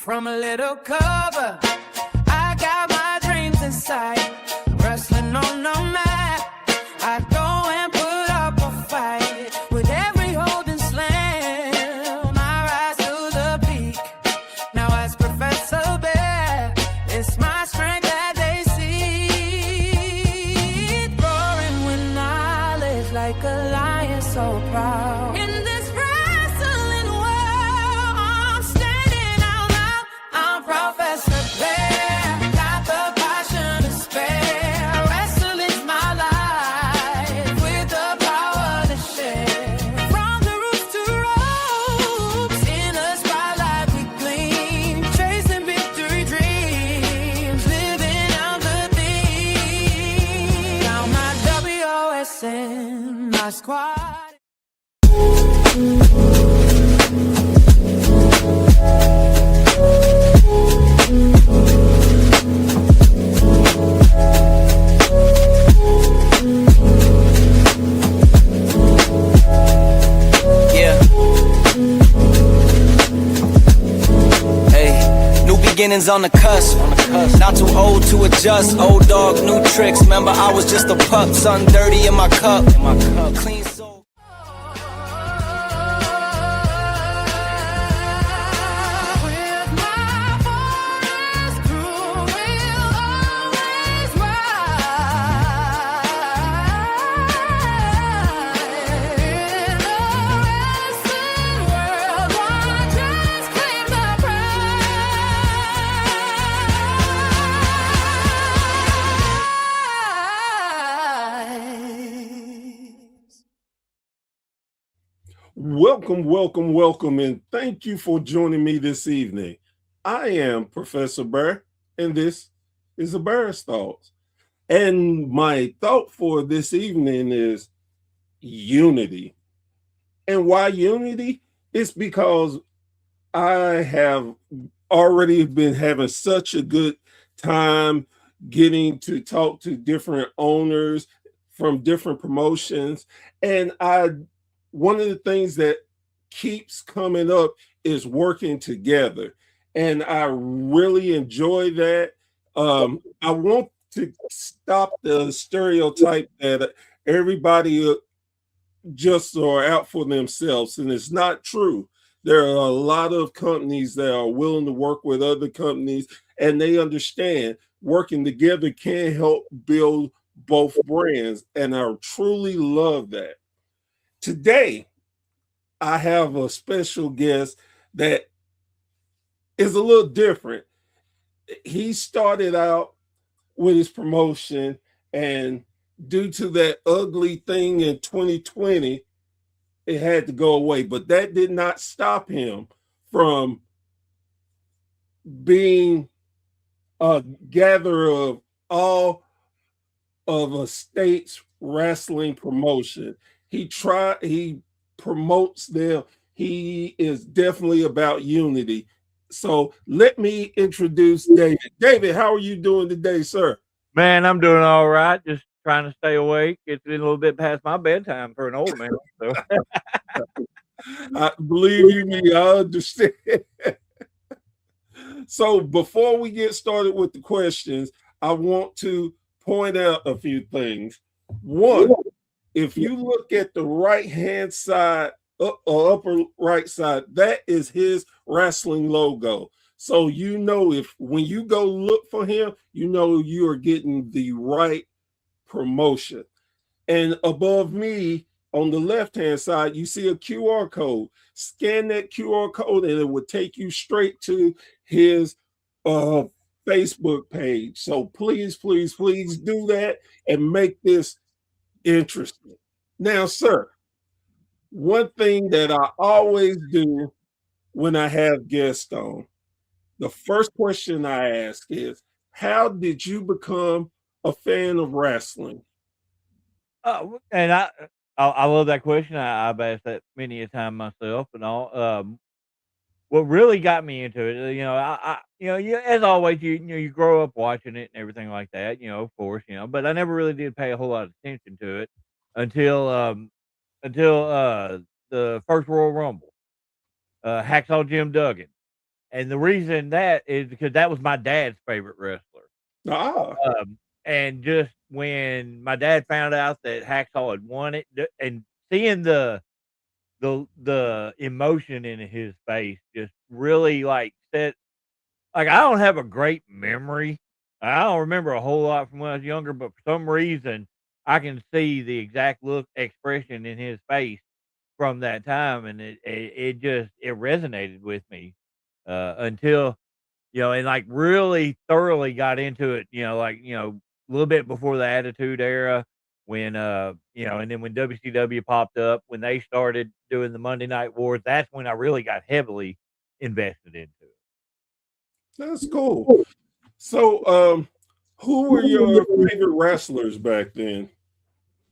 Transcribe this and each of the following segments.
From a little cover, I got my dreams inside. Wrestling on the mat, I go and put up a fight. With every hold and slam, I rise to the peak. Now as Professor Bear, it's my strength that they see. Roaring with knowledge like a lion so proud. In this wrestling world, I'm standing out loud. I'm Professor Bear, got the passion to spare. Wrestling's my life, with the power to share. From the roots to ropes, in the spotlight we gleam. Chasing victory dreams, living out the theme. Now my WOSN, my squad. Yeah. Hey, new beginnings on the cusp. Not too old to adjust. Old dog, new tricks. Remember, I was just a pup. Something dirty in my cup. Clean soul. With my boys crew, we'll always ride. In the wrestling world, one just claim the prize. Welcome, and thank you for joining me this evening. I am Professor Bear, and this is the Bear's Thoughts. And my thought for this evening is unity. And why unity? It's because I have already been having such a good time getting to talk to different owners from different promotions. And one of the things that keeps coming up is working together. And I really enjoy that. I want to stop the stereotype that everybody just are out for themselves, and it's not true. There are a lot of companies that are willing to work with other companies, and they understand working together can help build both brands, and I truly love that. Today, I have a special guest that is a little different. He started out with his promotion, and due to that ugly thing in 2020, it had to go away. But that did not stop him from being a gatherer of all of a state's wrestling promotion. He promotes them. He is definitely about unity. So let me introduce David. David, how are you doing today, sir? Man, I'm doing all right. Just trying to stay awake. It's been a little bit past my bedtime for an old man. So I believe you me, I understand. So before we get started with the questions, I want to point out a few things. One, if you look at the right-hand side, upper right side, that is his wrestling logo. So you know, if when you go look for him, you know you are getting the right promotion. And above me on the left-hand side, you see a QR code. Scan that QR code and it will take you straight to his Facebook page. So please do that and make this interesting. Now, sir, one thing that I always do when I have guests on, the first question I ask is, how did you become a fan of wrestling? and I love that question. I've asked that many a time myself and all. What really got me into it, as always, you grow up watching it and everything like that, of course, but I never really did pay a whole lot of attention to it until the first Royal Rumble, Hacksaw Jim Duggan. and the reason that is because that was my dad's favorite wrestler. Ah, And just when my dad found out that Hacksaw had won it, and seeing the emotion in his face just really like said, like, I don't have a great memory. I don't remember a whole lot from when I was younger, but for some reason, I can see the exact look expression in his face from that time, and it just it resonated with me, until, and, like, really thoroughly got into it, like, a little bit before the Attitude Era when, and then when WCW popped up, when they started doing the Monday Night Wars, that's when I really got heavily invested into it. that's cool. So, who were your favorite wrestlers back then?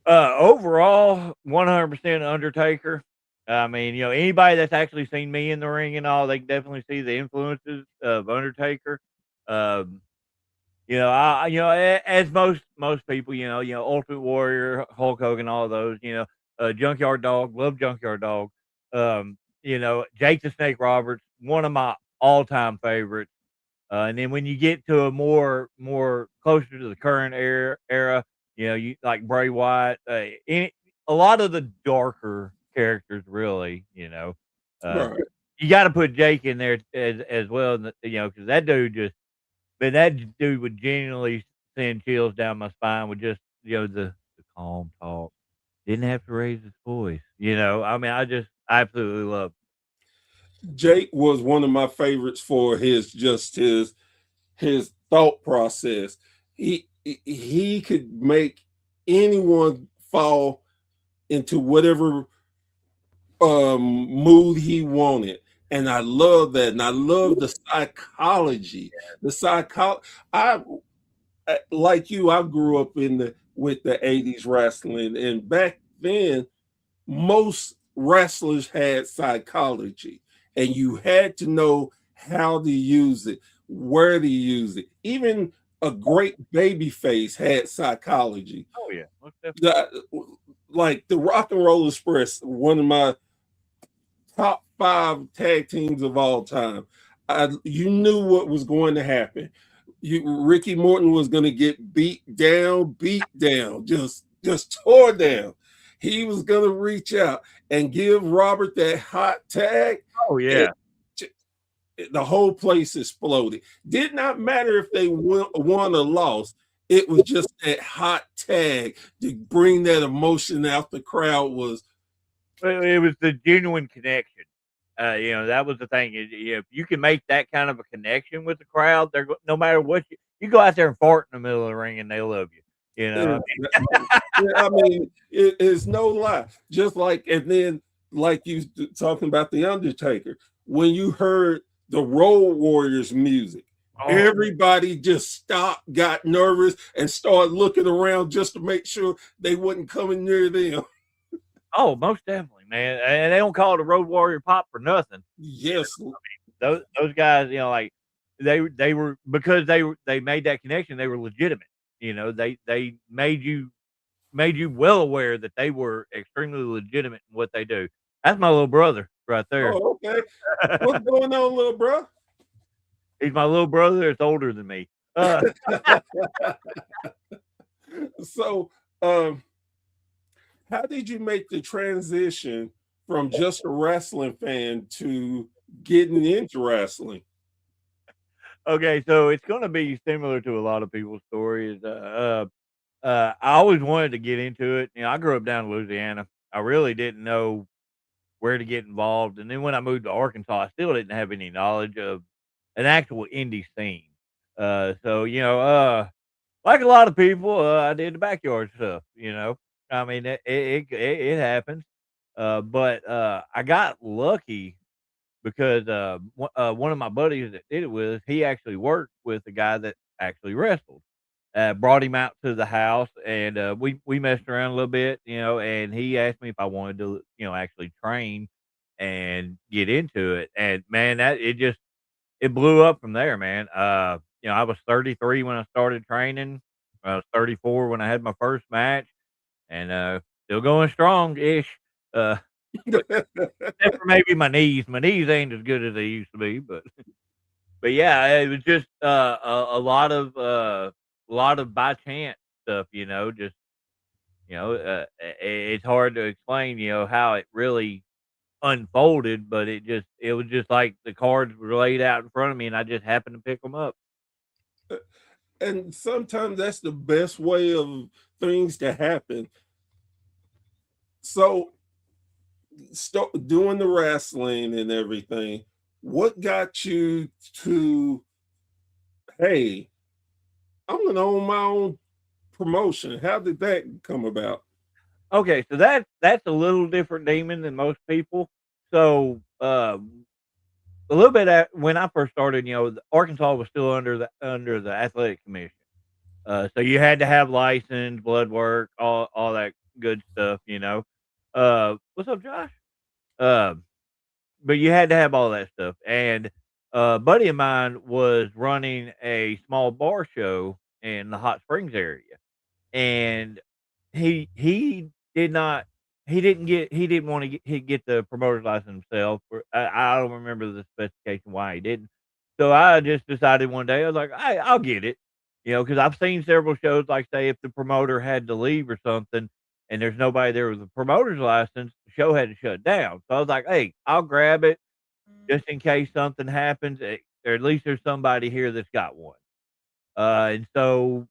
Overall, 100% Undertaker. I mean, anybody that's actually seen me in the ring and all, they can definitely see the influences of Undertaker. Um, as most people, Ultimate Warrior, Hulk Hogan, all of those, Junkyard Dog, love Junkyard Dog. Jake the Snake Roberts, one of my all-time favorites. And then when you get to a more closer to the current era, you like Bray Wyatt, a lot of the darker characters, really, uh, Right. you got to put Jake in there as well, because that dude just, man, that dude would genuinely send chills down my spine with just, the calm talk. Didn't have to raise his voice, I mean, I absolutely love. Jake was one of my favorites for his thought process. He could make anyone fall into whatever mood he wanted. And I love that. And I love the psychology. The like you, I grew up with the 80s wrestling, and back then most wrestlers had psychology, and you had to know how to use it, where to use it. Even a great baby face had psychology. Oh yeah, most definitely. Like the Rock and Roll Express, one of my top 5 tag teams of all time. You knew what was going to happen. Ricky Morton was going to get beat down, just tore down. He was going to reach out and give Robert that hot tag. Oh yeah. The whole place exploded. Did not matter if they won or lost. It was just that hot tag to bring that emotion out. The crowd was. It was the genuine connection. That was the thing. If you can make that kind of a connection with the crowd, no matter what you go out there and fart in the middle of the ring and they love you. I mean, it is no lie. Just like, and then like you talking about the Undertaker, when you heard the Road Warriors music, everybody just stopped, got nervous, and started looking around just to make sure they wasn't coming near them. Oh, most definitely, man. And they don't call it a Road Warrior pop for nothing. Yes. I mean, those guys, like they were, because they made that connection, they were legitimate. They made you well aware that they were extremely legitimate in what they do. That's my little brother right there. Oh, okay. What's going on, little bro? He's my little brother. It's older than me. So, how did you make the transition from just a wrestling fan to getting into wrestling? Okay, so it's going to be similar to a lot of people's stories. I always wanted to get into it. I grew up down in Louisiana. I really didn't know where to get involved, and then when I moved to Arkansas, I still didn't have any knowledge of an actual indie scene. Like a lot of people, I did the backyard stuff. I mean, it happens. But I got lucky because one of my buddies that did it with us, he actually worked with the guy that actually wrestled. Brought him out to the house, and we messed around a little bit, and he asked me if I wanted to, actually train and get into it. And man, it blew up from there, man. I was 33 when I started training. I was 34 when I had my first match, and still going strong ish. Except for maybe my knees. My knees ain't as good as they used to be, but but yeah, it was just a lot of by chance stuff, just it's hard to explain, how it really unfolded, but it was just like the cards were laid out in front of me, and I just happened to pick them up. And sometimes that's the best way of things to happen. So, start doing the wrestling and everything. What got you to, hey, I'm gonna own my own promotion? How did that come about? Okay, so that's a little different demon than most people. So, a little bit when I first started, Arkansas was still under the athletic commission. So you had to have license, blood work, all that good stuff. What's up, Josh? Uh, but you had to have all that stuff. And a buddy of mine was running a small bar show in the Hot Springs area, and he did not he didn't want to get the promoter's license himself. I don't remember the specification why he didn't. So I just decided one day I was like, I'll get it, because I've seen several shows like say if the promoter had to leave or something, and there's nobody there with a promoter's license, the show had to shut down. So I was like, hey, I'll grab it just in case something happens, or at least there's somebody here that's got one. And so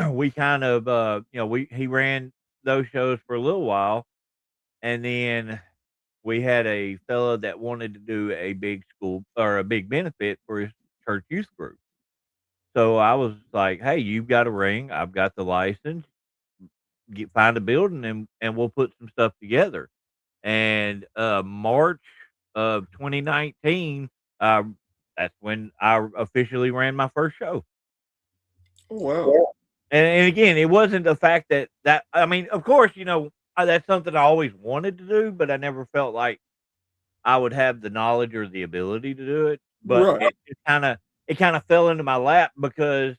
we kind of, he ran those shows for a little while, and then we had a fella that wanted to do a big school or a big benefit for his church youth group. So I was like, "Hey, you've got a ring, I've got the license. Find a building, and we'll put some stuff together." And March of 2019, uh, that's when I officially ran my first show. Oh, wow. And again, it wasn't the fact that I mean, of course, that's something I always wanted to do, but I never felt like I would have the knowledge or the ability to do it. But Right. it kinda fell into my lap because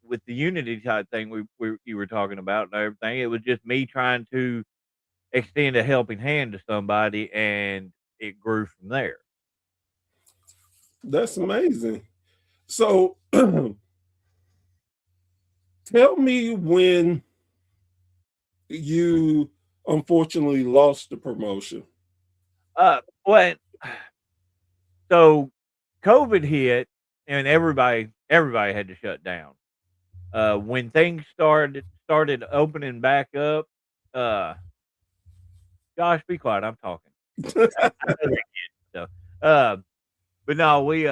with the Unity type thing we you were talking about and everything, it was just me trying to extend a helping hand to somebody, and it grew from there. That's amazing. So, tell me when you unfortunately lost the promotion. What so COVID hit and everybody had to shut down. When things started opening back up, uh, Josh, be quiet, I'm talking. I know that kid, so, uh, but no, we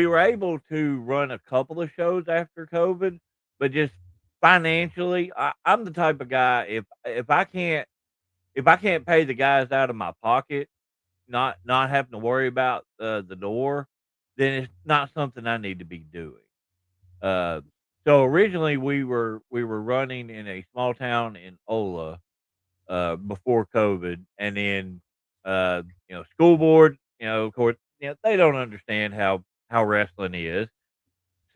were able to run a couple of shows after COVID, but just financially, I'm the type of guy if I can't pay the guys out of my pocket, not having to worry about the door, then it's not something I need to be doing. Uh, so originally we were running in a small town in Ola before COVID, and then school board, of course, they don't understand how wrestling is,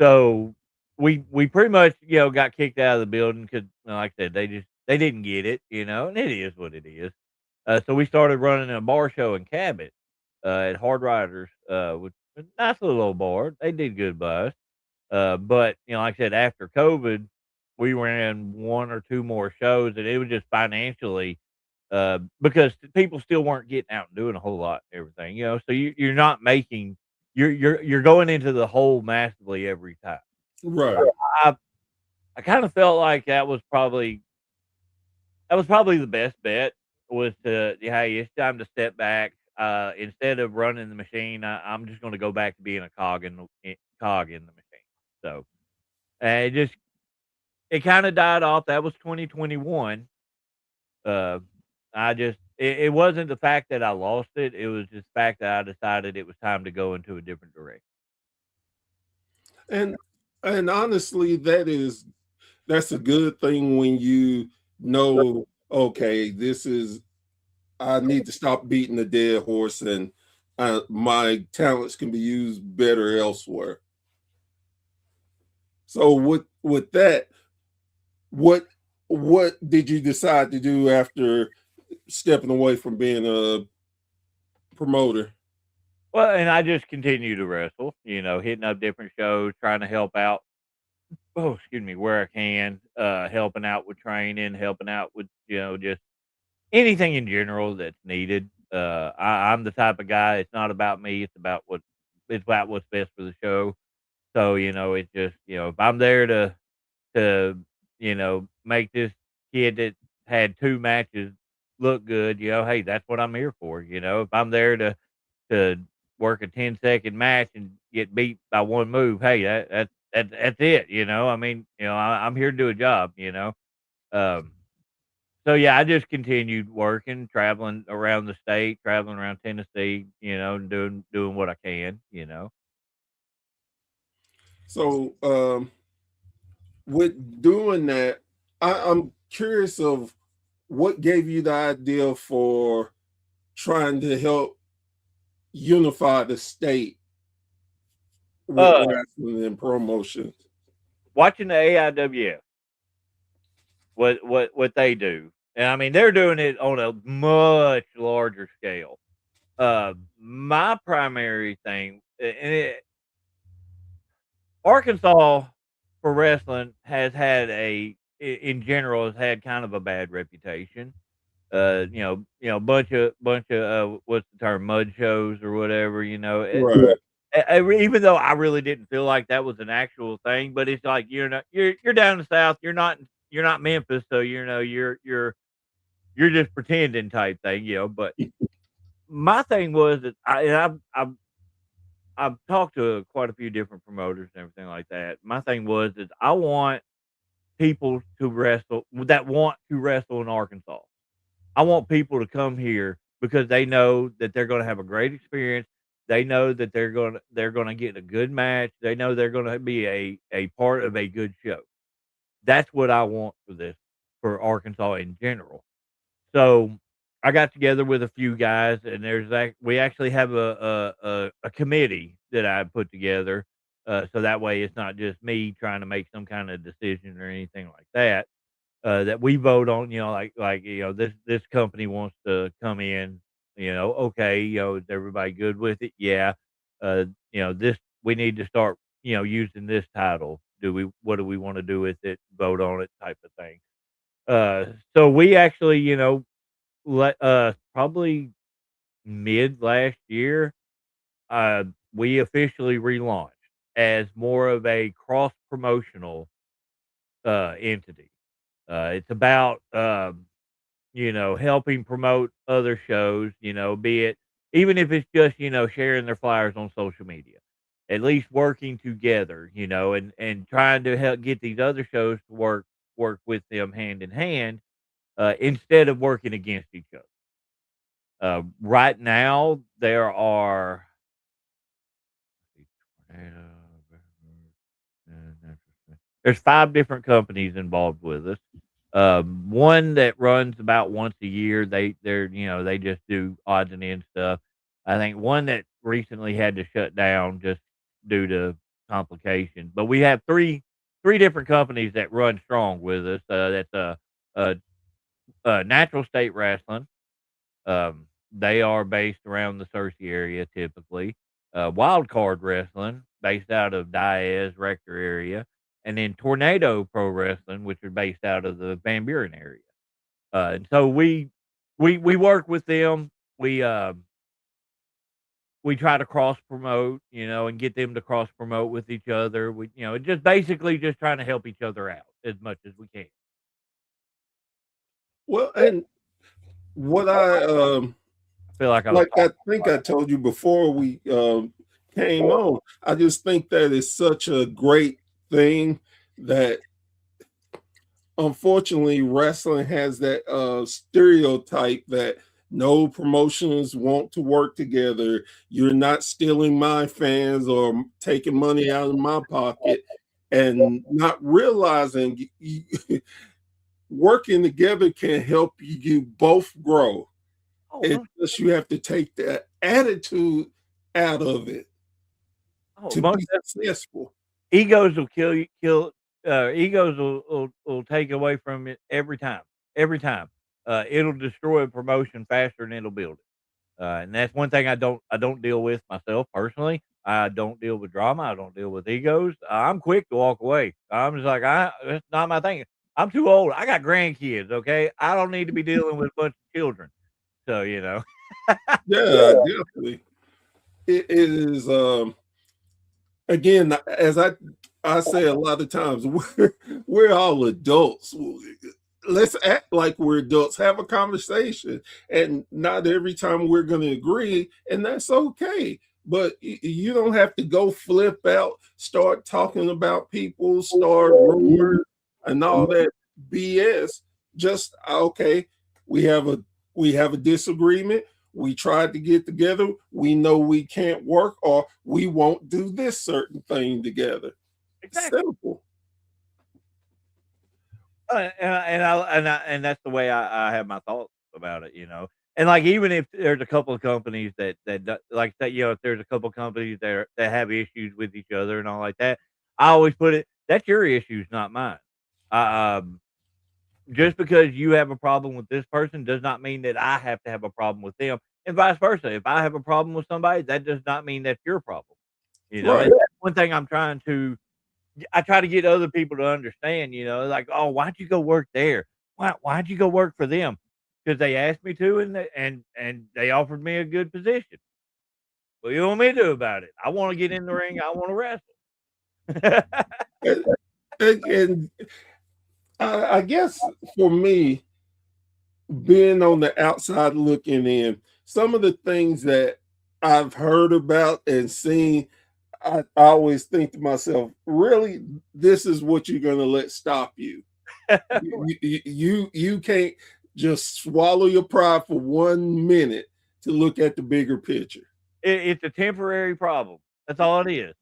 so we pretty much got kicked out of the building because, like I said, they didn't get it, and it is what it is. So we started running a bar show in Cabot at Hard Riders, which was a nice little old bar. They did good by us. But like I said, after COVID, we ran one or two more shows, and it was just financially because people still weren't getting out and doing a whole lot and everything. So you're not making you're going into the hole massively every time. Right. So I kind of felt like that was probably the best bet was to, hey, it's time to step back. Instead of running the machine, I'm just going to go back to being a cog in the machine. So it just it kind of died off. That was 2021. Uh, it wasn't the fact that I lost it. It was just the fact that I decided it was time to go into a different direction. And honestly, that's a good thing when you know, okay, this is I need to stop beating the dead horse, and my talents can be used better elsewhere. So with that, what what did you decide to do after stepping away from being a promoter? Well, and I just continue to wrestle, hitting up different shows, trying to help out. Oh, excuse me, where I can, helping out with training, helping out with, just anything in general that's needed. I'm the type of guy. It's not about me. It's about what's best for the show. So it's just if I'm there to make this kid that had 2 matches look good, hey, that's what I'm here for. If I'm there to work a 10-second match and get beat by one move, hey, that's it. I mean, I'm here to do a job. Um, so yeah, I just continued working, traveling around the state, traveling around Tennessee, and doing. What I can. So, with doing that, I'm curious of what gave you the idea for trying to help unify the state with Uh, wrestling and promotions. Watching the AIWF, what they do, and I mean they're doing it on a much larger scale. My primary thing, Arkansas for wrestling has had in general has had kind of a bad reputation. Bunch of what's the term, mud shows or whatever. Right. Even though I really didn't feel like that was an actual thing, but it's like you're down the south, you're not Memphis, so you're just pretending type thing. But my thing was that I've talked to quite a few different promoters and everything like that. My thing was is I want people to wrestle that want to wrestle in Arkansas. I want people to come here because they know that they're going to have a great experience. They know that they're going to get a good match. They know they're going to be a part of a good show. That's what I want for Arkansas in general. So I got together with a few guys, and we actually have a committee that I put together, so that way it's not just me trying to make some kind of decision or anything like that. That we vote on, this company wants to come in, okay, is everybody good with it? Yeah, this we need to start, using this title. What do we want to do with it? Vote on it, type of thing. So we actually, probably mid last year, uh, we officially relaunched as more of a cross promotional entity. It's about helping promote other shows, be it even if it's just, sharing their flyers on social media. At least working together, and trying to help get these other shows to work with them hand in hand, instead of working against each other. Right now, there's 5 different companies involved with us. One that runs about once a year. They just do odds and ends stuff. I think one that recently had to shut down just due to complications. But we have three different companies that run strong with us. That's uh, Natural State Wrestling. They are based around the Searcy area typically. Wild Card Wrestling, based out of Diaz, Rector area, and then Tornado Pro Wrestling, which are based out of the Van Buren area. And so we work with them. We try to cross promote, and get them to cross promote with each other. Just basically just trying to help each other out as much as we can. Well, and what I feel like I think I told you before we came on, I just think that is such a great thing that unfortunately wrestling has that stereotype that no promotions want to work together. You're not stealing my fans or taking money out of my pocket, and not realizing working together can help you both grow. Oh, It's just you have to take that attitude out of it to most be successful. egos will kill egos will take away from it every time. It'll destroy a promotion faster than it'll build it. And that's one thing I don't deal with myself personally. I don't deal with drama. I don't deal with egos. I'm quick to walk away. I'm just like, it's not my thing. I'm too old. I got grandkids. Okay, I don't need to be dealing with a bunch of children. So Yeah, definitely. It is again, as I say a lot of times, we're all adults. Let's act like we're adults, have a conversation, and not every time we're going to agree, and that's okay. But you don't have to go flip out, start talking about people, start rumors and all that BS. Just okay, we have a disagreement. We tried to get together. We know we can't work, or we won't do this certain thing together. exactly. Simple. And that's the way I have my thoughts about it. And like even if there's a couple of companies like that, if there's a couple of companies that have issues with each other and all like that, I always put it that's your issues, not mine. Um, just because you have a problem with this person does not mean that I have to have a problem with them, and vice versa. If I have a problem with somebody, that does not mean that's your problem. Right. And that's one thing I try to get other people to understand, like, "Oh, why'd you go work there? Why'd you go work for them? Because they asked me to, and they offered me a good position. What do you want me to do about it? I wanna get in the ring, I wanna wrestle." And, and I guess for me, being on the outside looking in, some of the things that I've heard about and seen, I always think to myself, really, this is what you're going to let stop you. You can't just swallow your pride for 1 minute to look at the bigger picture. It's a temporary problem. That's all it is.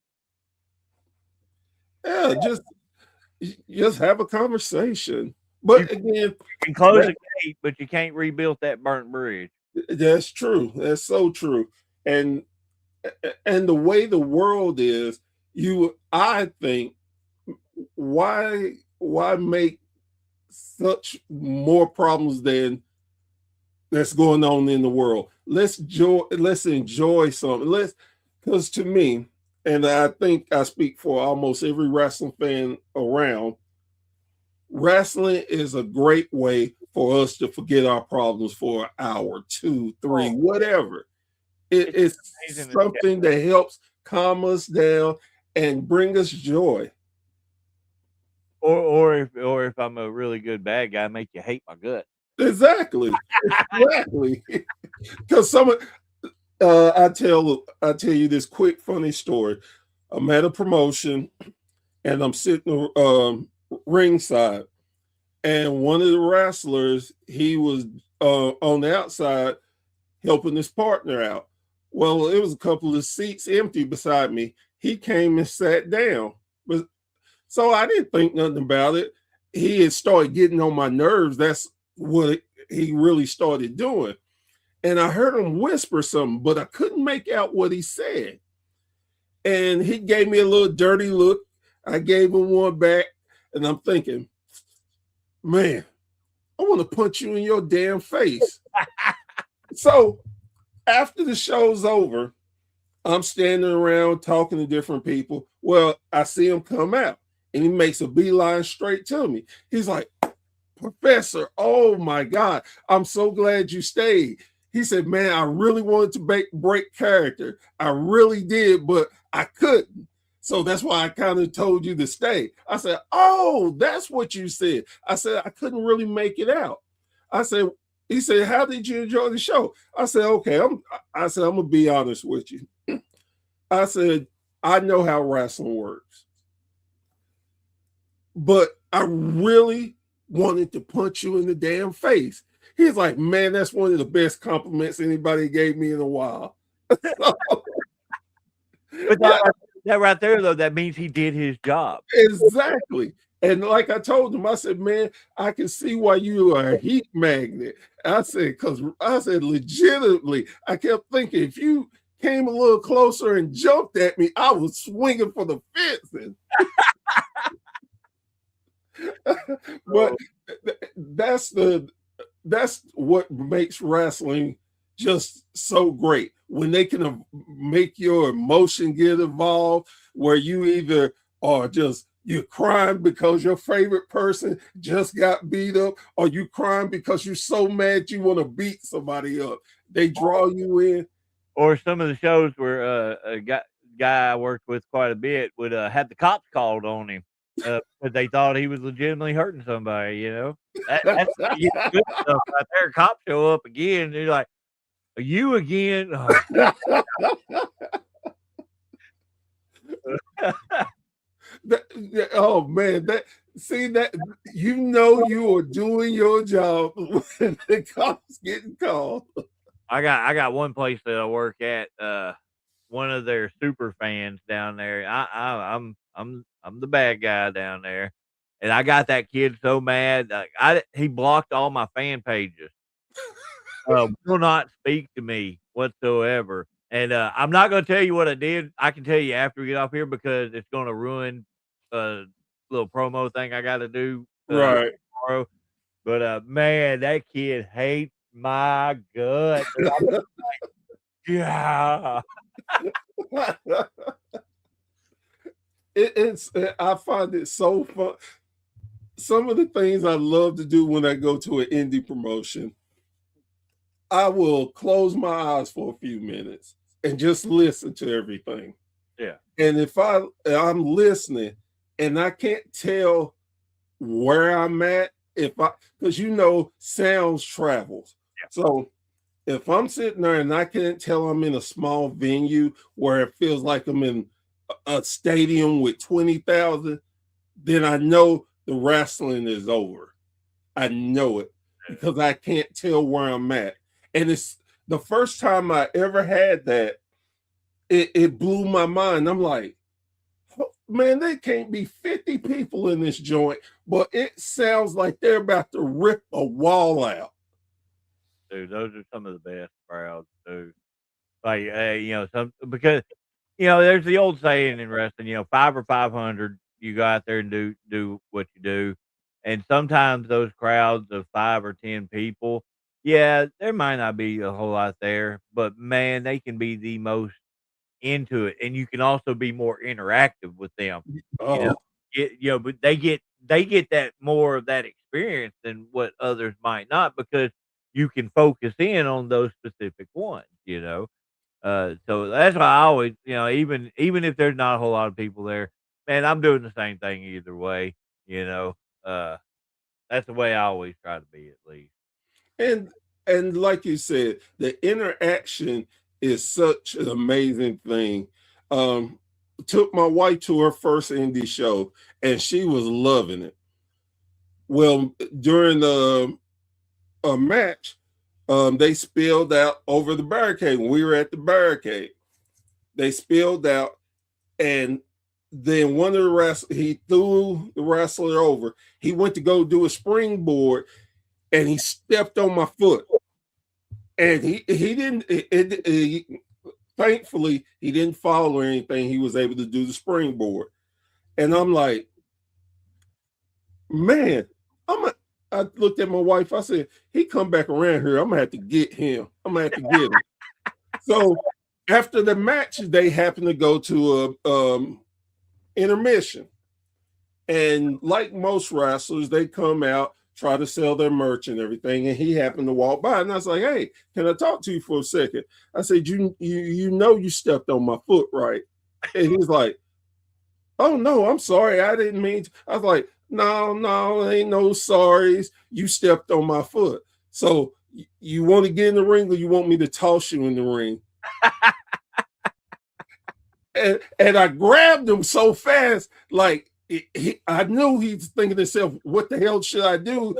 Yeah, just have a conversation. But again, You can close that, a gate, but you can't rebuild that burnt bridge. that's true. That's so true. And and the way the world is, I think, why make such more problems than that's going on in the world? Let's enjoy something. Because to me, and I think I speak for almost every wrestling fan around, wrestling is a great way for us to forget our problems for an hour, 2, 3, whatever. It's Amazing. something that helps calm us down and bring us joy. Or if I'm a really good bad guy, make you hate my gut. Exactly. Exactly. Because I tell you this quick funny story. I'm at a promotion and I'm sitting ringside, and one of the wrestlers, he was on the outside helping his partner out. Well, it was a couple of seats empty beside me. He came and sat down, but so I didn't think nothing about it. He had started getting on my nerves. That's what he really started doing. And I heard him whisper something, but I couldn't make out what he said. And he gave me a little dirty look. I gave him one back, and I'm thinking, man, I want to punch you in your damn face. So after the show's over, I'm standing around talking to different people. Well, I see him come out, and he makes a beeline straight to me. He's like, Professor, oh my God, I'm so glad you stayed. He said, man, I really wanted to break character. I really did, but I couldn't. So that's why I kind of told you to stay. I said, oh, that's what you said. I said, I couldn't really make it out. He said, how did you enjoy the show? I said, okay, I'm gonna be honest with you. I said, I know how wrestling works, but I really wanted to punch you in the damn face. He's like, man, that's one of the best compliments anybody gave me in a while. But that right there, though, that means he did his job. Exactly. And like I told him, I said, man, I can see why you are a heat magnet. I said, legitimately, I kept thinking, if you came a little closer and jumped at me, I was swinging for the fences. But that's what makes wrestling just so great when they can make your emotion get involved, where you either are just you're crying because your favorite person just got beat up, or you crying because you're so mad you want to beat somebody up. They draw you in. Or some of the shows where a guy I worked with quite a bit would have the cops called on him because they thought he was legitimately hurting somebody. You know, that's you get good stuff right there. Cops show up again, they're like, "Are you again?" Oh man, that see that you know you are doing your job when the cops getting called. I got one place that I work at. One of their super fans down there. I'm the bad guy down there, and I got that kid so mad. He blocked all my fan pages. Will not speak to me whatsoever. And I'm not going to tell you what I did. I can tell you after we get off here because it's going to ruin a little promo thing I got to do Right. tomorrow. But man, that kid hates my gut. Yeah. It's I find it so fun. Some of the things I love to do when I go to an indie promotion, I will close my eyes for a few minutes and just listen to everything. Yeah. And if I'm listening and I can't tell where I'm at, because sounds travels. Yeah. So if I'm sitting there and I can't tell I'm in a small venue where it feels like I'm in a stadium with 20,000, then I know the wrestling is over. I know it because I can't tell where I'm at. And it's the first time I ever had that, it blew my mind. I'm like, man, there can't be 50 people in this joint, but it sounds like they're about to rip a wall out. Dude, those are some of the best crowds, dude. Like, because there's the old saying in wrestling, 5 or 500, you go out there and do what you do. And sometimes those crowds of 5 or 10 people, yeah, there might not be a whole lot there, but man, they can be the most into it, and you can also be more interactive with them. Oh, But they get that more of that experience than what others might not because you can focus in on those specific ones. So that's why I always, even if there's not a whole lot of people there, man, I'm doing the same thing either way. That's the way I always try to be, at least. and like you said, the interaction is such an amazing thing. Took my wife to her first indie show, and she was loving it. Well, during a match, they spilled out over the barricade. When we were at the barricade, they spilled out, and then one of the wrestlers, he threw the wrestler over. He went to go do a springboard, and he stepped on my foot. And he didn't. Thankfully, he didn't fall or anything. He was able to do the springboard, and I'm like, man, I looked at my wife. I said, he come back around here, I'm gonna have to get him. I'm gonna have to get him. So after the match, they happened to go to a intermission, and like most wrestlers, they come out, try to sell their merch and everything, and he happened to walk by, and I was like, hey, can I talk to you for a second? I said, you stepped on my foot, right? And he's like, oh no, I'm sorry, I didn't mean to. I was like, no, ain't no sorries, you stepped on my foot. So you want to get in the ring, or you want me to toss you in the ring? and I grabbed him so fast, like I knew he's thinking to himself, what the hell should I do?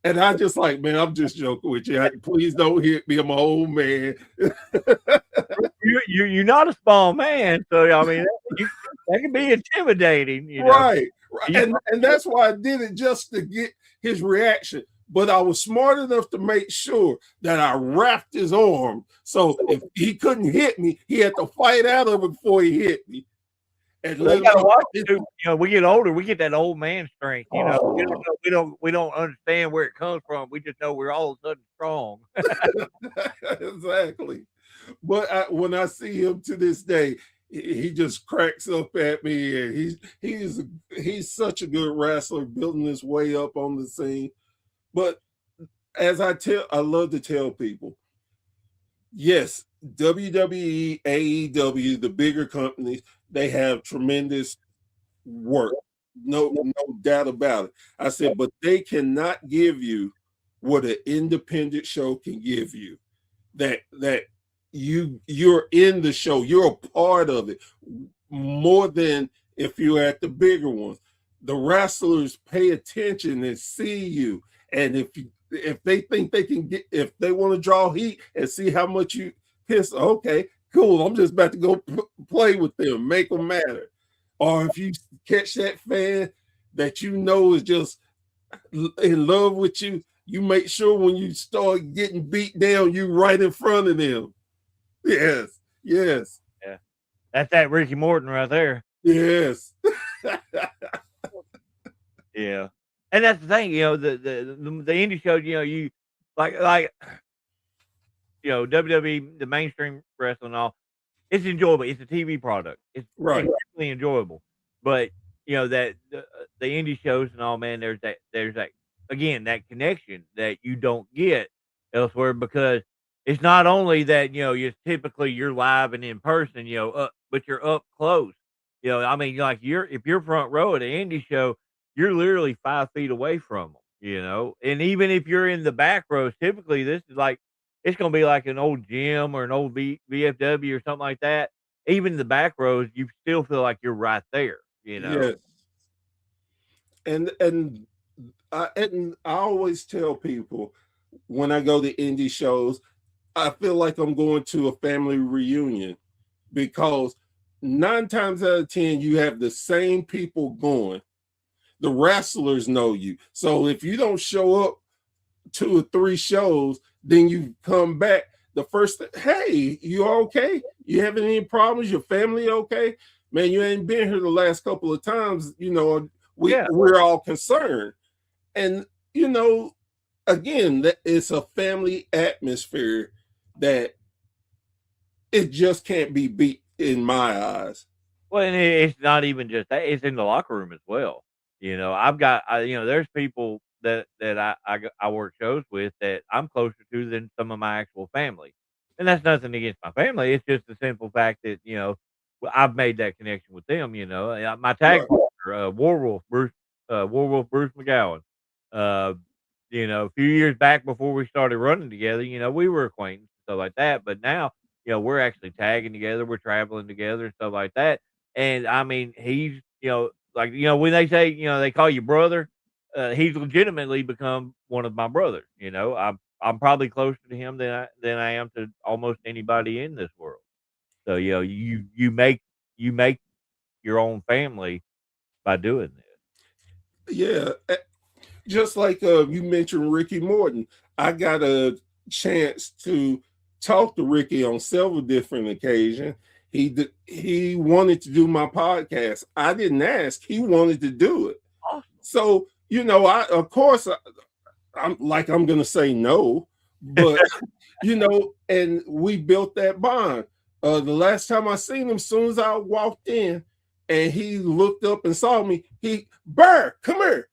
And I just like, man, I'm just joking with you. Please don't hit me. I'm an old man. You're not a small man, so I mean that can be intimidating, Right. And that's why I did it, just to get his reaction. But I was smart enough to make sure that I wrapped his arm, so if he couldn't hit me, he had to fight out of it before he hit me. and They let them gotta know. watch it too. You know, we get older, we get that old man strength. You know, we don't understand where it comes from. We just know we're all of a sudden strong. Exactly. But when I see him to this day, he just cracks up at me, and he's such a good wrestler, building his way up on the scene. But I love to tell people, yes, WWE, AEW, the bigger companies, they have tremendous work. No doubt about it. I said, but they cannot give you what an independent show can give you. That you're in the show, you're a part of it more than if you're at the bigger ones. The wrestlers pay attention and see you, and if they think they can get, if they want to draw heat and see how much you piss, okay, cool, I'm just about to go play with them, make them matter. Or if you catch that fan that you know is just in love with you, you make sure when you start getting beat down, you right in front of them. Yes, yes, Yeah. That's that Ricky Morton right there. yes. Yeah. And that's the thing, you know, the indie shows, you know, you like WWE, the mainstream wrestling and all, it's enjoyable. It's a TV product. It's Right. definitely enjoyable. But you know that the indie shows and all, man, there's that again that connection that you don't get elsewhere because it's not only that you typically you're live and in person, but you're up close. I mean, like if you're front row at an indie show, you're literally 5 feet away from them. And even if you're in the back rows, typically this is like it's gonna be like an old gym or an old VFW or something like that. Even the back rows, you still feel like you're right there. Yes. And I always tell people when I go to indie shows, I feel like I'm going to a family reunion because 9 times out of 10 you have the same people going. The wrestlers know you. So if you don't show up 2 or 3 shows, then you come back the first, hey, you okay? You having any problems? Your family okay? Man, you ain't been here the last couple of times, we're all concerned. And again, that it's a family atmosphere that it just can't be beat in my eyes. Well, and it's not even just that; it's in the locker room as well. I've got, there's people that I work shows with that I'm closer to than some of my actual family, and that's nothing against my family. It's just the simple fact that I've made that connection with them. My tag Right. partner, Warwolf Bruce McGowan. Uh, a few years back before we started running together, we were acquaintances stuff like that, but now we're actually tagging together, we're traveling together and stuff like that. And I mean, he's, like, when they say, they call you brother, he's legitimately become one of my brothers. I'm probably closer to him than I am to almost anybody in this world. So, you make your own family by doing this. Yeah. Just like you mentioned Ricky Morton, I got a chance to talk to Ricky on several different occasions. He wanted to do my podcast. I didn't ask. He wanted to do it. Awesome. So, I'm going to say no, but and we built that bond. The last time I seen him, as soon as I walked in and he looked up and saw me, Burr, come here.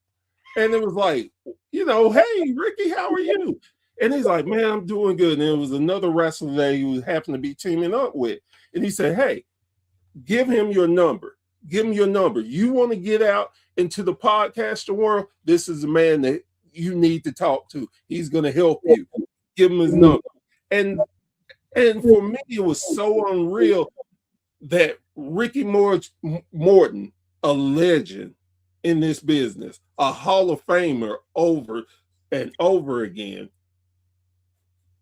And it was like, hey, Ricky, how are you? And he's like, man, I'm doing good. And it was another wrestler that he happened to be teaming up with. And he said, hey, give him your number. Give him your number. You want to get out into the podcasting world? This is a man that you need to talk to. He's going to help you. Give him his number. And for me, it was so unreal that Ricky Morton, a legend in this business, a Hall of Famer over and over again,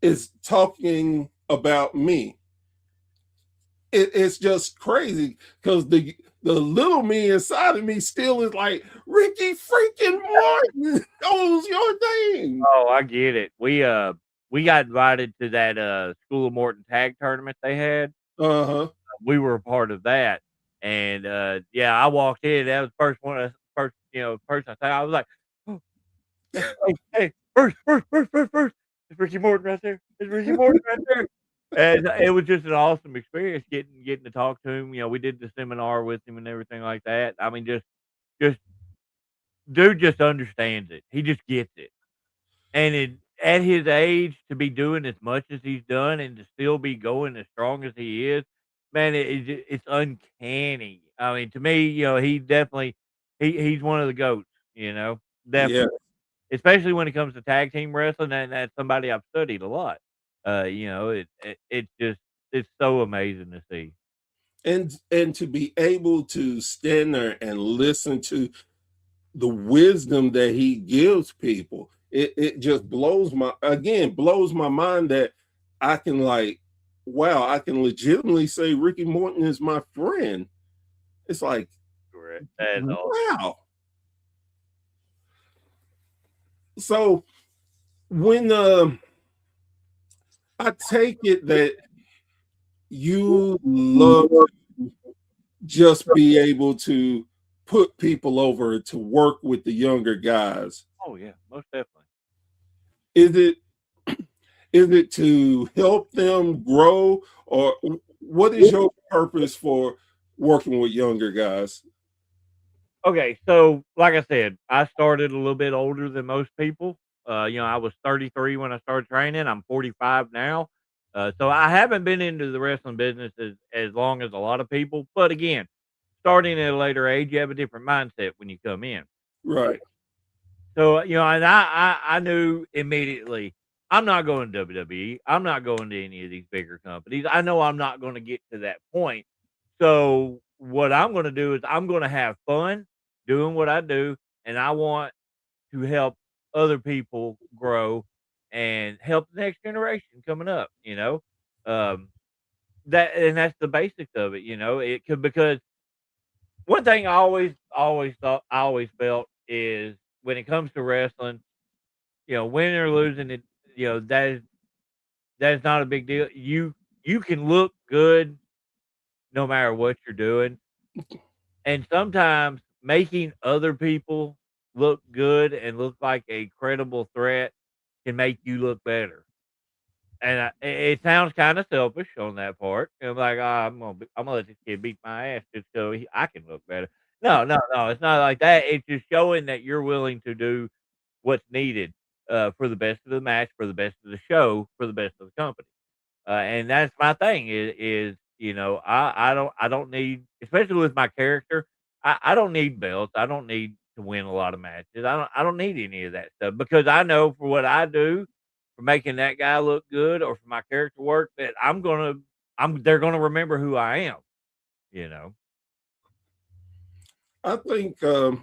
is talking about me. It's just crazy because the little me inside of me still is like, Ricky freaking Morton knows your name. Oh, I get it. We got invited to that School of Morton tag tournament they had. Uh-huh. We were a part of that, And yeah, I walked in. That was the first one. First, person I saw. I was like, oh, hey, first. It's Ricky Morton right there. It's Ricky Morton right there. And it was just an awesome experience getting to talk to him. We did the seminar with him and everything like that. I mean, just dude just understands it. He just gets it. And at his age, to be doing as much as he's done and to still be going as strong as he is, man, it's uncanny. I mean, to me, he definitely he's one of the goats. Yeah. Definitely, especially when it comes to tag team wrestling, and that's somebody I've studied a lot. It's just it's so amazing to see. And to be able to stand there and listen to the wisdom that he gives people, it just blows my mind that I can like, wow, I can legitimately say Ricky Morton is my friend. It's like, Correct. That's all. wow. So when I take it that you love to just be able to put people over to work with the younger guys. Oh yeah, most definitely. Is it is it to help them grow, or what is your purpose for working with younger guys? Okay, so like I said, I started a little bit older than most people. I was 33 when I started training. I'm 45 now. So I haven't been into the wrestling business as long as a lot of people. But again, starting at a later age, you have a different mindset when you come in. Right. So, and I knew immediately I'm not going to WWE. I'm not going to any of these bigger companies. I know I'm not going to get to that point. So what I'm going to do is I'm going to have fun doing what I do, and I want to help other people grow and help the next generation coming up. Um, that's the basics of it. It could because one thing I always felt is when it comes to wrestling, winning or losing it, that is not a big deal. You can look good no matter what you're doing. And sometimes making other people look good and look like a credible threat can make you look better. And it sounds kind of selfish on that part. Like, I'm gonna let this kid beat my ass just so I can look better. No, no, no, it's not like that. It's just showing that you're willing to do what's needed for the best of the match, for the best of the show, for the best of the company. And that's my thing is I don't need, especially with my character, I don't need belts. I don't need to win a lot of matches. I don't need any of that stuff because I know for what I do, for making that guy look good or for my character work that they're gonna remember who I am. You know. I think the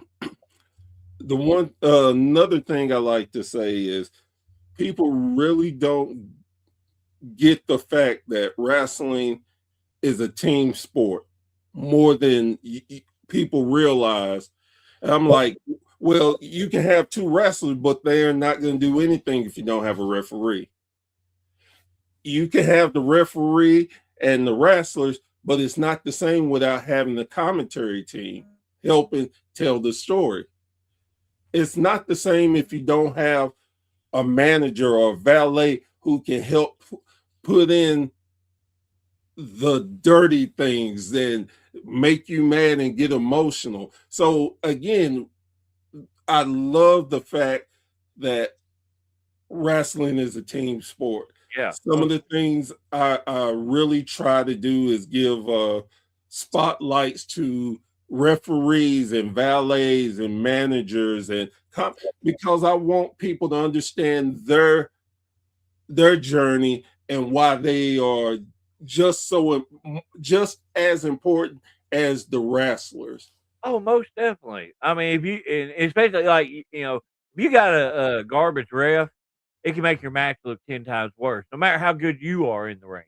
one another thing I like to say is people really don't get the fact that wrestling is a team sport more than people realize. And I'm like, well, you can have two wrestlers, but they are not going to do anything if you don't have a referee. You can have the referee and the wrestlers, but it's not the same without having the commentary team helping tell the story. It's not the same if you don't have a manager or a valet who can help put in the dirty things and make you mad and get emotional. So again, I love the fact that wrestling is a team sport. Yeah. Some of the things I really try to do is give spotlights to referees and valets and managers and because I want people to understand their journey and why they are just as important as the wrestlers. Oh, most definitely. I mean, if you, and especially like if you got a garbage ref, it can make your match look 10 times worse, no matter how good you are in the ring.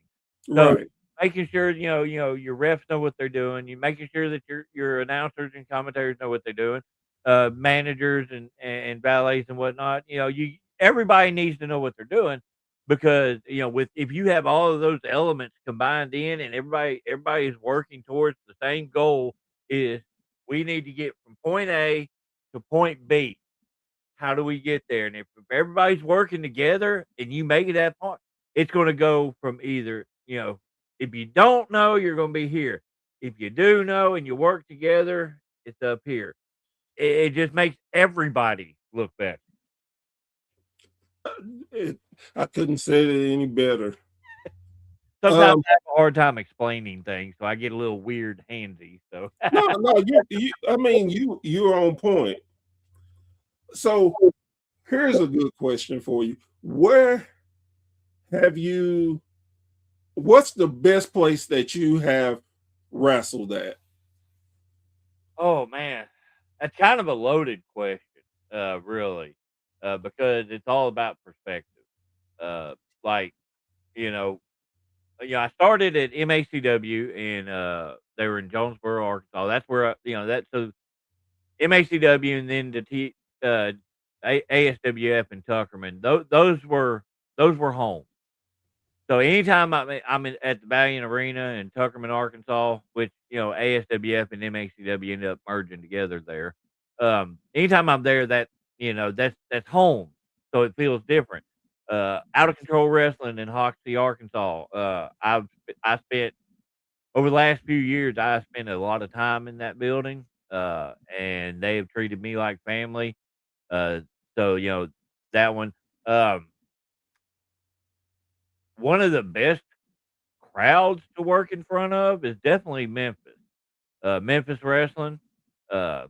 So Right. making sure your refs know what they're doing, you making sure that your announcers and commentators know what they're doing, managers and valets and whatnot. You everybody needs to know what they're doing, because with if you have all of those elements combined in, and everybody is working towards the same goal, is we need to get from point A to point B. How do we get there? And if everybody's working together and you make it that point, it's going to go from either, if you don't know, you're going to be here. If you do know and you work together, it's up here. It just makes everybody look better. I couldn't say it any better. Sometimes I have a hard time explaining things, so I get a little weird handsy. So No, you're on point. So here's a good question for you. What's the best place that you have wrestled at? oh man, that's kind of a loaded question, really, because it's all about perspective. Like you know, I started at MACW, and they were in Jonesboro, Arkansas. That's where so MACW, and then ASWF in Tuckerman. Those were home. So anytime at the Valiant Arena in Tuckerman, Arkansas, which ASWF and MACW ended up merging together there. Anytime I'm there, that's home, so it feels different. Out of Control Wrestling in Hoxie, Arkansas. I spent over the last few years. I spent a lot of time in that building, and they have treated me like family. Uh, so that one. One of the best crowds to work in front of is definitely Memphis. Memphis wrestling. Uh,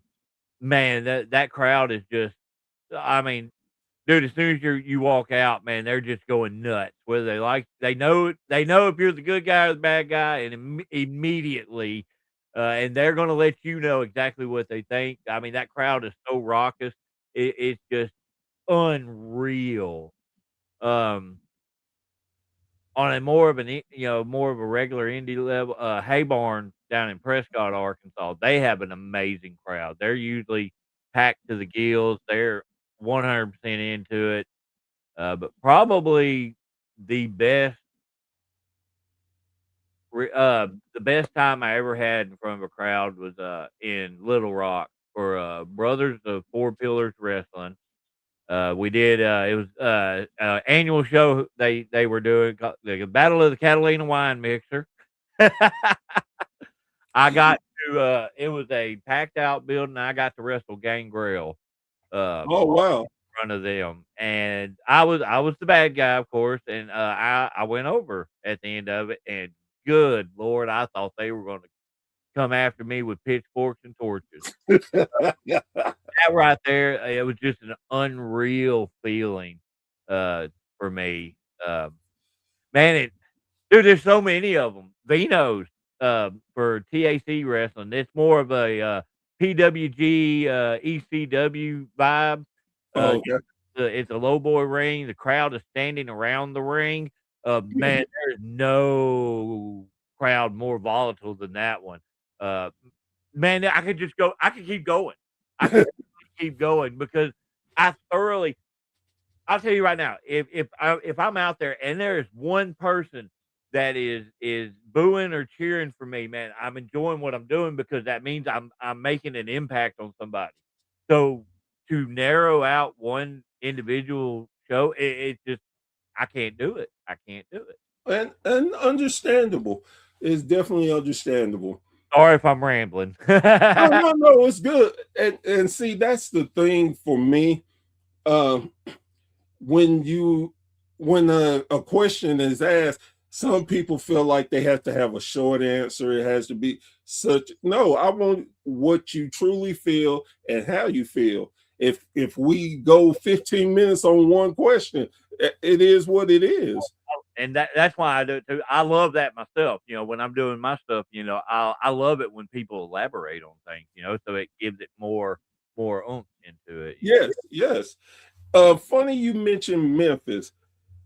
man, that crowd is just. I mean, dude, as soon as you walk out, man, they're just going nuts. Whether they know if you're the good guy or the bad guy, and immediately, and they're going to let you know exactly what they think. I mean, that crowd is so raucous. It's just unreal. Um, on a more of a regular indie level, Haybarn down in Prescott, Arkansas, they have an amazing crowd. They're usually packed to the gills. They're 100% into it. But probably the best the best time I ever had in front of a crowd was in Little Rock for Brothers of Four Pillars Wrestling. We did it was annual show they were doing called the Battle of the Catalina Wine Mixer. I got to it was a packed out building. I got to wrestle Gangrel Oh wow. in front of them, and I was the bad guy, of course, and I went over at the end of it, and good Lord, I thought they were going to come after me with pitchforks and torches. That right there, it was just an unreal feeling, for me. Man, dude, there's so many of them. Vino's, for TAC wrestling. It's more of a, PWG, ECW vibe. Oh, okay. It's a low boy ring. The crowd is standing around the ring. Man, there's no crowd more volatile than that one. Uh, man, I could keep going. I could keep going because I thoroughly I'll tell you right now, if I'm out there and there is one person that is booing or cheering for me, man, I'm enjoying what I'm doing because that means I'm making an impact on somebody. So to narrow out one individual show, it just I can't do it. I can't do it. And understandable. It's definitely understandable. Sorry if I'm rambling. No, it's good. And see, that's the thing for me. Um, when a question is asked, some people feel like they have to have a short answer. It has to be such. No, I want what you truly feel and how you feel. If we go 15 minutes on one question, it is what it is. And that's why I do it too. I love that myself. When I'm doing my stuff, I love it when people elaborate on things. So it gives it more oomph into it. Yes, yes. Funny you mentioned Memphis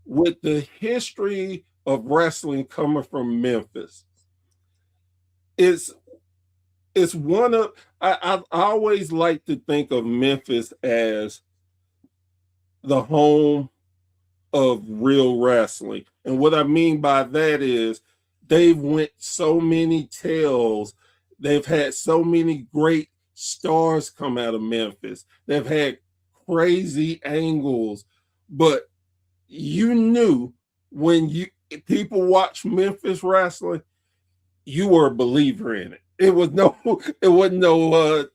with the history of wrestling coming from Memphis. It's one of I always like to think of Memphis as the home of real wrestling. And what I mean by that is they've went so many tails. They've had so many great stars come out of Memphis. They've had crazy angles, but you knew when you people watch Memphis wrestling, you were a believer in it. It was no, it wasn't no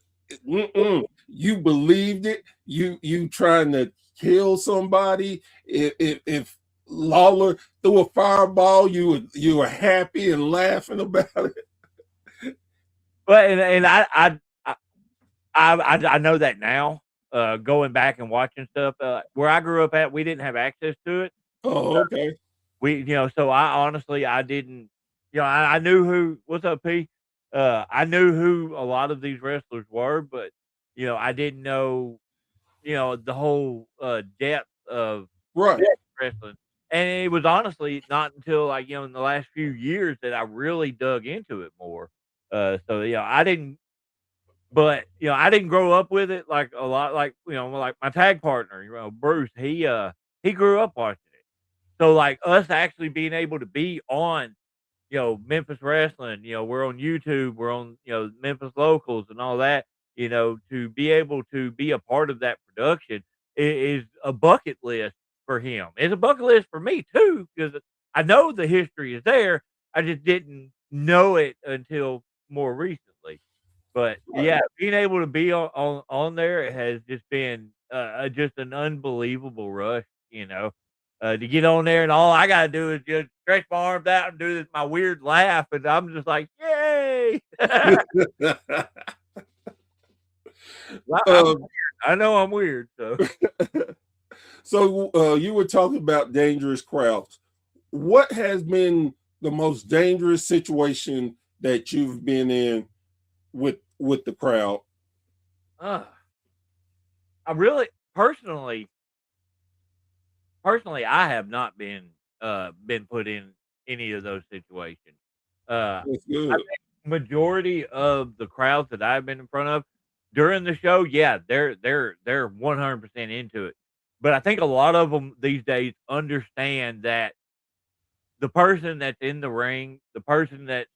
you believed it. You trying to kill somebody. If Lawler threw a fireball, you were happy and laughing about it. But and I know that now. Going back and watching stuff where I grew up at, we didn't have access to it. Oh, okay. So I honestly I didn't, I knew who. What's up, P? I knew who a lot of these wrestlers were, but I didn't know the whole depth of Right. wrestling. And it was honestly not until like in the last few years that I really dug into it more. So I didn't, but I didn't grow up with it like a lot. Like like my tag partner, Bruce. He grew up watching it. So like us actually being able to be on Memphis wrestling, we're on YouTube, we're on, Memphis locals and all that, to be able to be a part of that production is a bucket list for him. It's a bucket list for me too, because I know the history is there. I just didn't know it until more recently. But yeah, being able to be on there has just been just an unbelievable rush, to get on there and all I gotta do is just stretch my arms out and do this my weird laugh, and I'm just like, "Yay!" I'm Um, weird. I know I'm weird, so so you were talking about dangerous crowds. What has been the most dangerous situation that you've been in with the crowd? uh, I really personally, I have not been put in any of those situations. That's I good. think majority of the crowds that I've been in front of during the show, yeah, they're 100% into it. But I think a lot of them these days understand that the person that's in the ring, the person that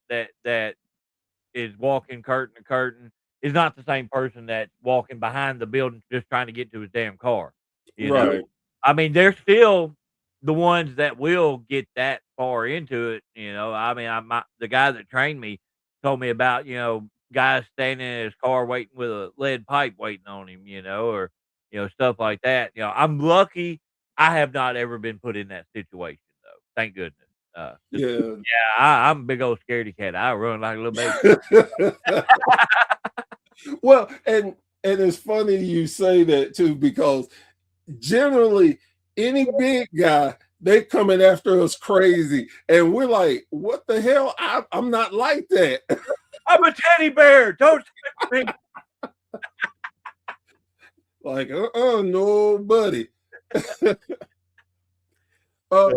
is walking curtain to curtain is not the same person that's walking behind the building just trying to get to his damn car. You know? Right. I mean, they're still the ones that will get that far into it. I mean, the guy that trained me told me about guys standing in his car waiting with a lead pipe waiting on him, or stuff like that. I'm lucky I have not ever been put in that situation though. Thank goodness. 'Cause, Yeah. yeah, I'm a big old scaredy cat. I run like a little baby. Well, and it's funny you say that too, because generally any big guy, they coming after us crazy, and we're like, what the hell? I'm not like that. I'm a teddy bear. Don't touch me. Like, no, buddy. um,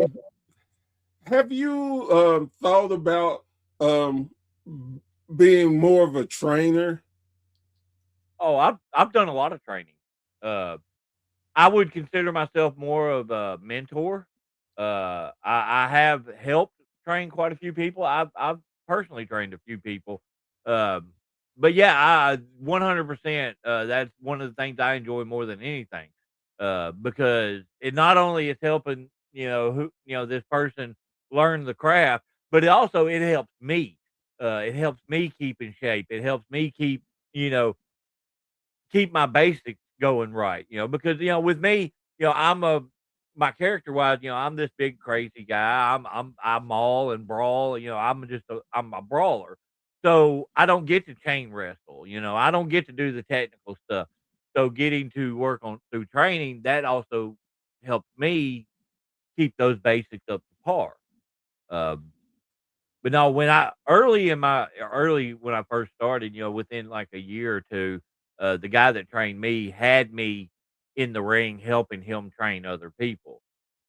have you thought about um being more of a trainer? Oh, I've done a lot of training. Uh, I would consider myself more of a mentor. I have helped train quite a few people. I've personally trained a few people. Um, but yeah, I 100%. That's one of the things I enjoy more than anything. Because it not only is helping this person learn the craft, but it helps me. It helps me keep in shape. It helps me you know keep my basics going right, because with me, my character wise, I'm this big crazy guy. I maul and brawl, I'm a brawler. So I don't get to chain wrestle, I don't get to do the technical stuff. So getting to work on through training, that also helps me keep those basics up to par. Um, but no, early when I first started, within like a year or two, the guy that trained me had me in the ring helping him train other people.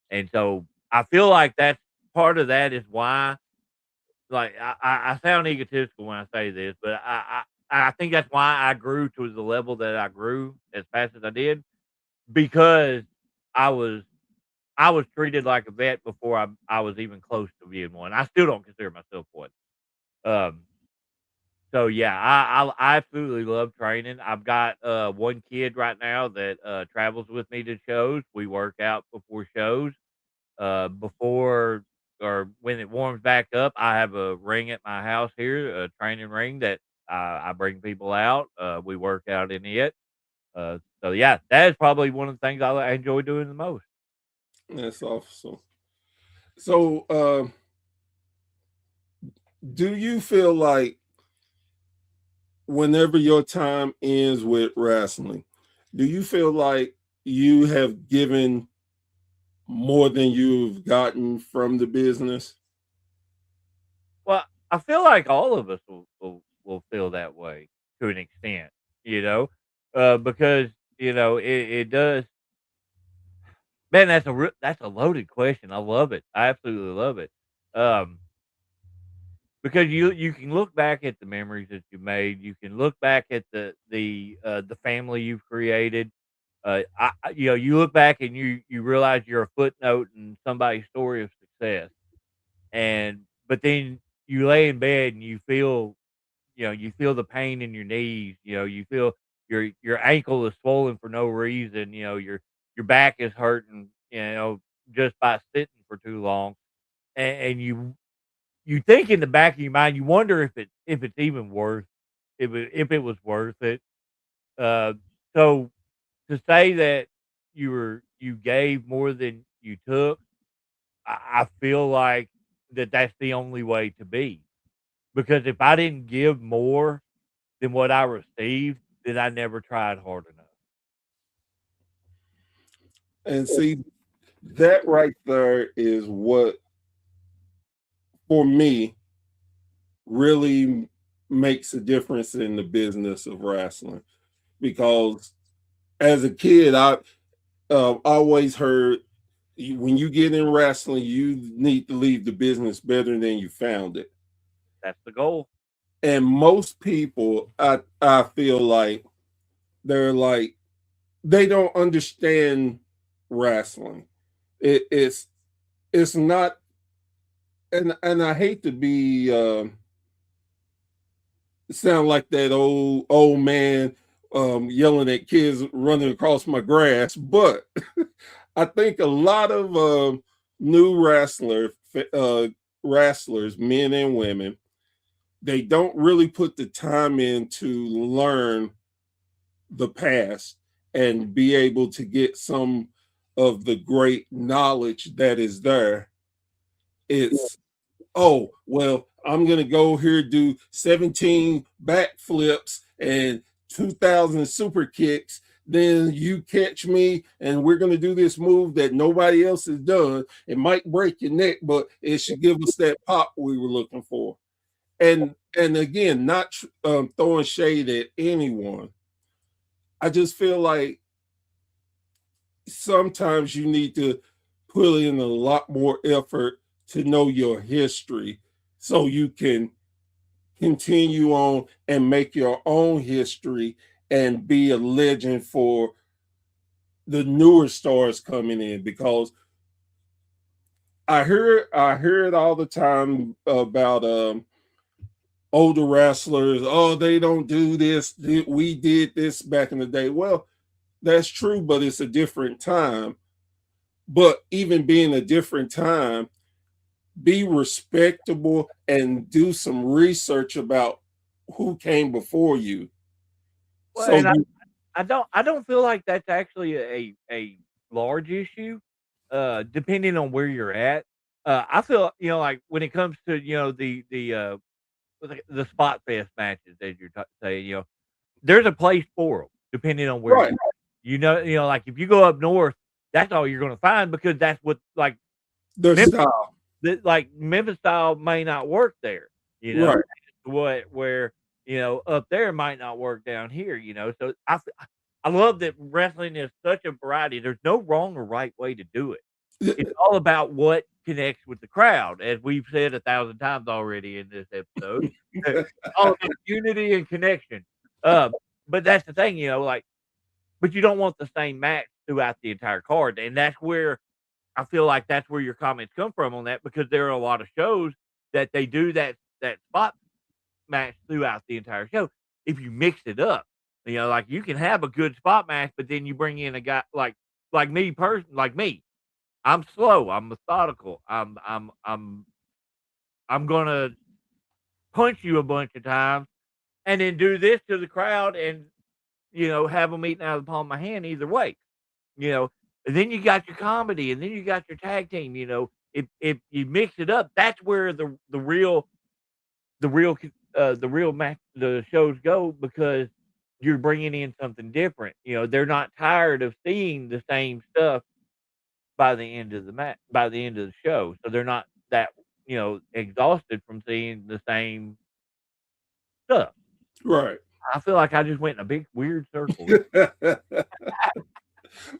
And so I feel like that's part of that is why like I sound egotistical when I say this, but I think that's why I grew to the level that I grew as fast as I did because I was I was treated like a vet before I was even close to being one. I still don't consider myself one. Um, so yeah, I absolutely love training. I've got one kid right now that travels with me to shows. We work out before shows. Before or when it warms back up, I have a ring at my house here, a training ring that I bring people out. We work out in it. So yeah, that is probably one of the things I enjoy doing the most. That's awesome. So, do you feel like whenever your time ends with wrestling, do you feel like you have given more than you've gotten from the business? Well, I feel like all of us will feel that way to an extent, you know, because it does. Man, that's a loaded question. I love it. I absolutely love it. Um, because you can look back at the memories that you made. You can look back at the family you've created. You look back and you realize you're a footnote in somebody's story of success. And but then you lay in bed and you feel the pain in your knees. You feel your ankle is swollen for no reason. Your back is hurting. Just by sitting for too long, and you think in the back of your mind, you wonder if it's even worth if it was worth it. Uh, so to say that you gave more than you took, I feel like that's the only way to be. Because if I didn't give more than what I received, then I never tried hard enough. And see, that right there is what, for me, really makes a difference in the business of wrestling. Because as a kid, I always heard when you get in wrestling, you need to leave the business better than you found it. That's the goal. And most people, I feel like they're like they don't understand wrestling. It's not, and I hate to be sound like that old man yelling at kids running across my grass, but I think a lot of new wrestlers, men and women, they don't really put the time in to learn the past and be able to get some of the great knowledge that is there. It's, oh, well, I'm going to go here, do 17 backflips and 2,000 super kicks. Then you catch me, and we're going to do this move that nobody else has done. It might break your neck, but it should give us that pop we were looking for. And again, not throwing shade at anyone. I just feel like sometimes you need to put in a lot more effort to know your history so you can continue on and make your own history and be a legend for the newer stars coming in. Because I hear it all the time about older wrestlers. Oh, they don't do this. We did this back in the day. Well, that's true, but it's a different time. But even being a different time, be respectable and do some research about who came before you. Well, So and you, I don't feel like that's actually a large issue, depending on where you're at. I feel like when it comes to the spot fest matches as you're saying, there's a place for them depending on where right, like if you go up north, that's all you're going to find because that's what like their Memphis, style. like Memphis style may not work there. Right. What where up there might not work down here. So I love that wrestling is such a variety. There's no wrong or right way to do it. It's all about what connects with the crowd, as we've said 1,000 times already in this episode. All about unity and connection. But that's the thing, but you don't want the same match throughout the entire card, and that's where I feel like that's where your comments come from on that, because there are a lot of shows that they do that spot match throughout the entire show. If you mix it up, like you can have a good spot match, but then you bring in a guy like me. I'm slow. I'm methodical. I'm gonna punch you a bunch of times and then do this to the crowd and have them eating out of the palm of my hand either way. You know, and then you got your comedy, and then you got your tag team. If you mix it up, that's where the shows go, because you're bringing in something different. They're not tired of seeing the same stuff by the end of by the end of the show, so they're not that exhausted from seeing the same stuff. Right. I feel like I just went in a big weird circle.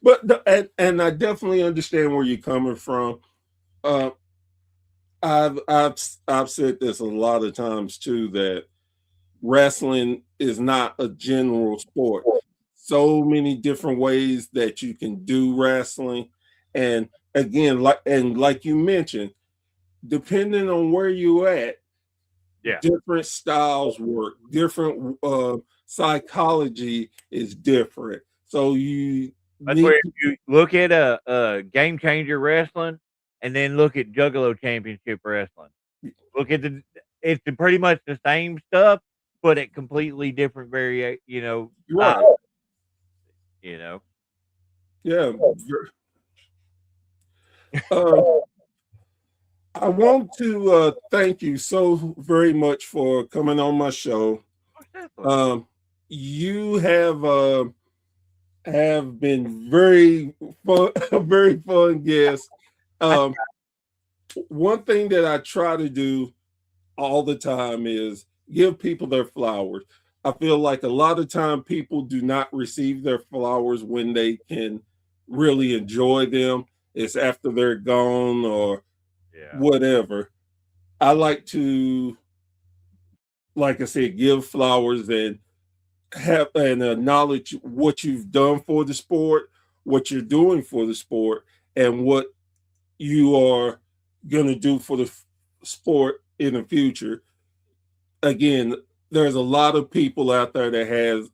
But and I definitely understand where you're coming from. Uh, I've said this a lot of times too, that wrestling is not a general sport. So many different ways that you can do wrestling, and again, like you mentioned, depending on where you at, Yeah. different styles work. Different psychology is different. So you That's need where if you look at a Game Changer Wrestling and then look at Juggalo Championship Wrestling. Look at it's pretty much the same stuff, but at completely different Right. you know. Yeah. I want to thank you so very much for coming on my show. You have been very fun, a very fun guest. One thing that I try to do all the time is give people their flowers. I feel like a lot of time people do not receive their flowers when they can really enjoy them. It's after they're gone or whatever. I like to, like I said, give flowers and acknowledge what you've done for the sport, what you're doing for the sport, and what you are going to do for the sport in the future. Again, there's a lot of people out there that have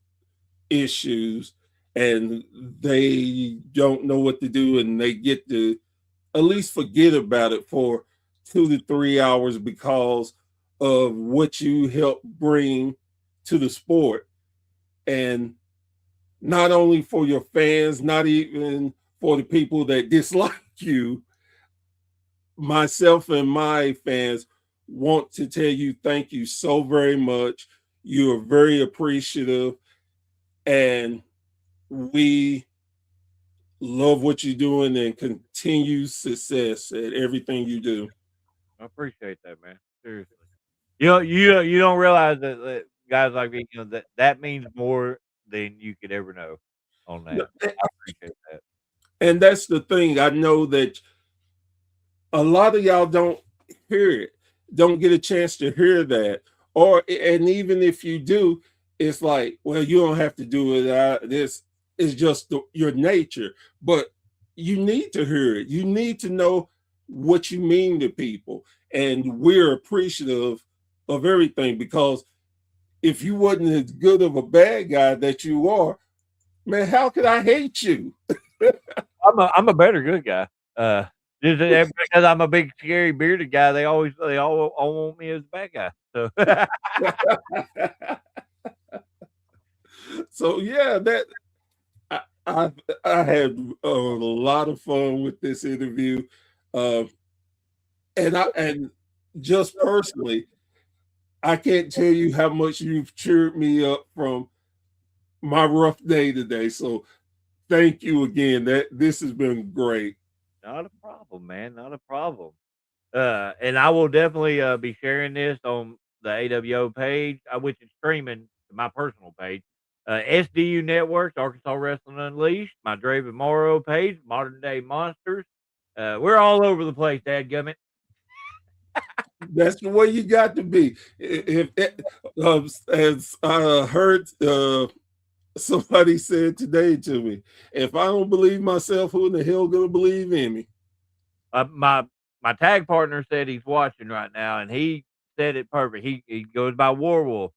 issues and they don't know what to do, and they get to at least forget about it for 2 to 3 hours because of what you help bring to the sport. And not only for your fans, not even for the people that dislike you, myself and my fans want to tell you thank you so very much. You are very appreciative, and we love what you're doing and continue success at everything you do. I appreciate that, man. Seriously. You don't realize that guys like me, that means more than you could ever know on that. I appreciate that. And that's the thing. I know that a lot of y'all don't hear it, don't get a chance to hear that. And even if you do, it's like, well, you don't have to do it. This is just your nature. But you need to hear it. You need to know what you mean to people. And we're appreciative of everything, because if you wasn't as good of a bad guy that you are, man, how could I hate you? I'm a better good guy. Just because I'm a big scary bearded guy, they all want me as a bad guy. So so yeah, that I had a lot of fun with this interview, and just personally, I can't tell you how much you've cheered me up from my rough day today. So thank you again. This has been great. not a problem, man. Not a problem. And I will definitely be sharing this on the AWO page, which is streaming to my personal page. SDU Networks, Arkansas Wrestling Unleashed, my Draven Morrow page, Modern Day Monsters. We're all over the place, dadgummit. That's the way you got to be. As I heard somebody said today to me, if I don't believe myself, who in the hell gonna believe in me? My tag partner said he's watching right now, and he said it perfect. He goes by Warwolf,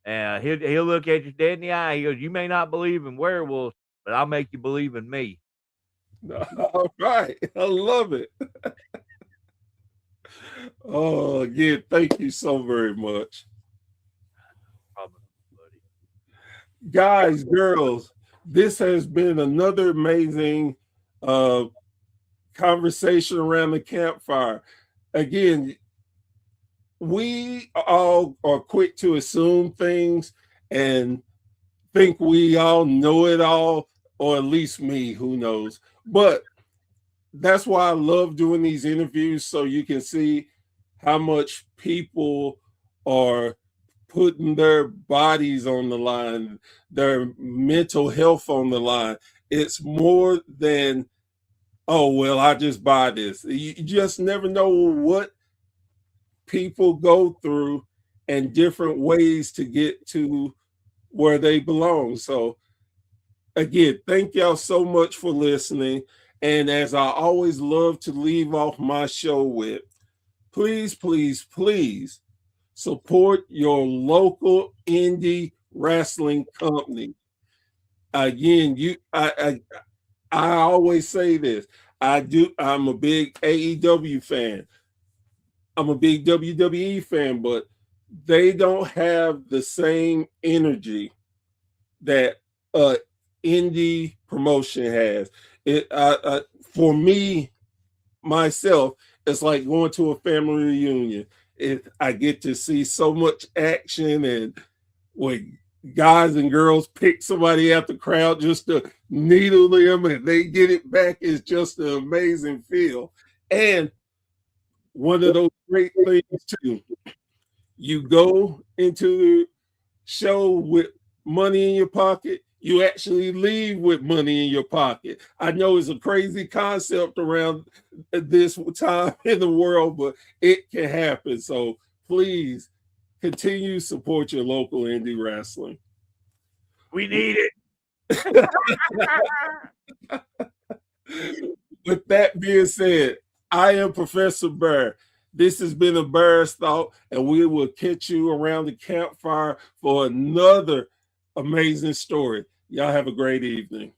and he'll look at you dead in the eye. He goes, "You may not believe in werewolves, but I'll make you believe in me." All right. I love it. Oh, again, thank you so very much. Problem, buddy. Guys, girls, this has been another amazing conversation around the campfire. Again, we all are quick to assume things and think we all know it all, or at least me, who knows. But that's why I love doing these interviews, so you can see how much people are putting their bodies on the line, their mental health on the line. It's more than, oh, well, I just buy this. You just never know what people go through and different ways to get to where they belong. So, again, thank y'all so much for listening. And as I always love to leave off my show with, please, please, please support your local indie wrestling company. Again, I always say this. I'm a big AEW fan. I'm a big WWE fan, but they don't have the same energy that indie promotion has. For me, myself, it's like going to a family reunion. I get to see so much action, and when guys and girls pick somebody out the crowd just to needle them and they get it back, is just an amazing feel. And one of those great things too, you go into the show with money in your pocket, you actually leave with money in your pocket. I know it's a crazy concept around this time in the world, but it can happen. So please continue to support your local indie wrestling. We need it. With that being said, I am Professor Burr. This has been a Burr's Thought, and we will catch you around the campfire for another amazing story. Y'all have a great evening.